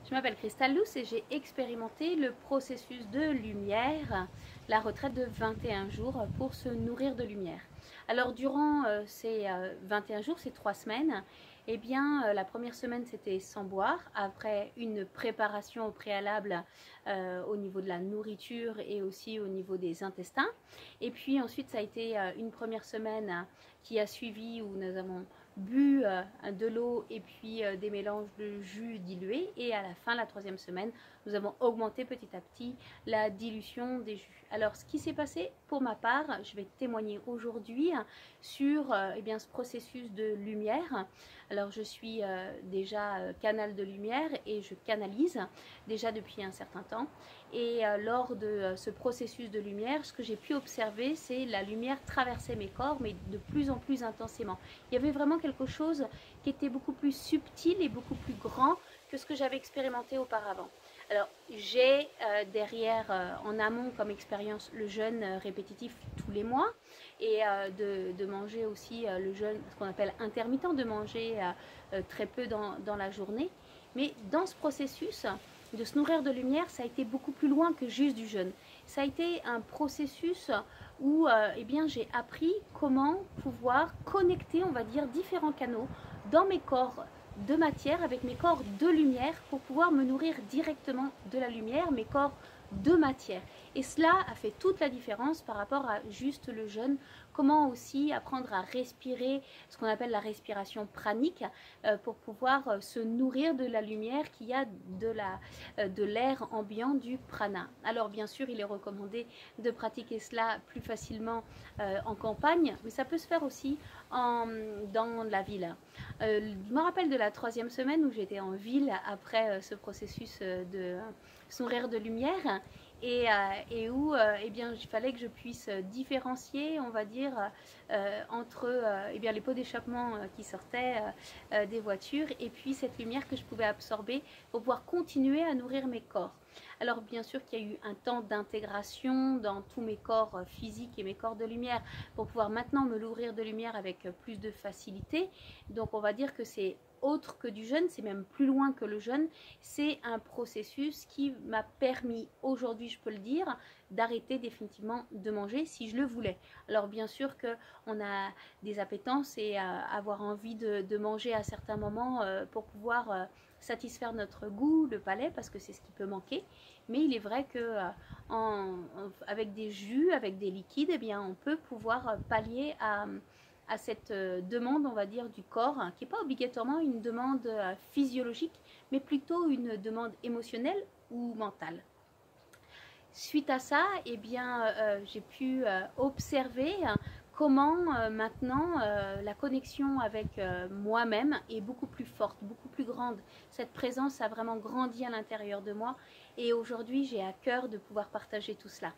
Je m'appelle Cristal Luce et j'ai expérimenté le processus de lumière, la retraite de 21 jours pour se nourrir de lumière. Alors durant ces 21 jours, ces 3 semaines, eh bien la première semaine c'était sans boire, après une préparation au préalable au niveau de la nourriture et aussi au niveau des intestins. Et puis ensuite ça a été une première semaine qui a suivi où nous avons bu de l'eau et puis des mélanges de jus dilués, et à la fin, la troisième semaine, nous avons augmenté petit à petit la dilution des jus. Alors ce qui s'est passé pour ma part, je vais témoigner aujourd'hui sur eh bien, ce processus de lumière. Alors je suis déjà canal de lumière et je canalise déjà depuis un certain temps, et lors de ce processus de lumière, ce que j'ai pu observer, c'est la lumière traverser mes corps, mais de plus en plus intensément. Il y avait vraiment quelque chose qui était beaucoup plus subtil et beaucoup plus grand que ce que j'avais expérimenté auparavant. Alors j'ai derrière en amont comme expérience le jeûne répétitif tous les mois, et de manger aussi le jeûne, ce qu'on appelle intermittent, de manger très peu dans la journée. Mais dans ce processus de se nourrir de lumière, ça a été beaucoup plus loin que juste du jeûne. Ça a été un processus où eh bien, j'ai appris comment pouvoir connecter, on va dire, différents canaux dans mes corps de matière avec mes corps de lumière pour pouvoir me nourrir directement de la lumière, mes corps de matière. Et cela a fait toute la différence par rapport à juste le jeûne. Comment aussi apprendre à respirer, ce qu'on appelle la respiration pranique, pour pouvoir se nourrir de la lumière qui a de l'air ambiant du prana. Alors bien sûr, il est recommandé de pratiquer cela plus facilement en campagne, mais ça peut se faire aussi dans la ville. Je me rappelle de la troisième semaine où j'étais en ville après ce processus de se nourrir de lumière, et où eh bien, il fallait que je puisse différencier, on va dire, entre eh bien, les pots d'échappement qui sortaient des voitures et puis cette lumière que je pouvais absorber pour pouvoir continuer à nourrir mes corps. Alors bien sûr qu'il y a eu un temps d'intégration dans tous mes corps physiques et mes corps de lumière pour pouvoir maintenant me nourrir de lumière avec plus de facilité. Donc on va dire que c'est autre que du jeûne, c'est même plus loin que le jeûne. C'est un processus qui m'a permis aujourd'hui, je peux le dire, d'arrêter définitivement de manger si je le voulais. Alors bien sûr qu'on a des appétences et avoir envie de manger à certains moments pour pouvoir satisfaire notre goût, le palais, parce que c'est ce qui peut manquer. Mais il est vrai que avec des jus, avec des liquides, eh bien, on peut pouvoir pallier à cette demande, on va dire, du corps, hein, qui n'est pas obligatoirement une demande physiologique, mais plutôt une demande émotionnelle ou mentale. Suite à ça, eh bien, j'ai pu observer comment maintenant la connexion avec moi-même est beaucoup plus forte, beaucoup plus grande. Cette présence a vraiment grandi à l'intérieur de moi, et aujourd'hui j'ai à cœur de pouvoir partager tout cela.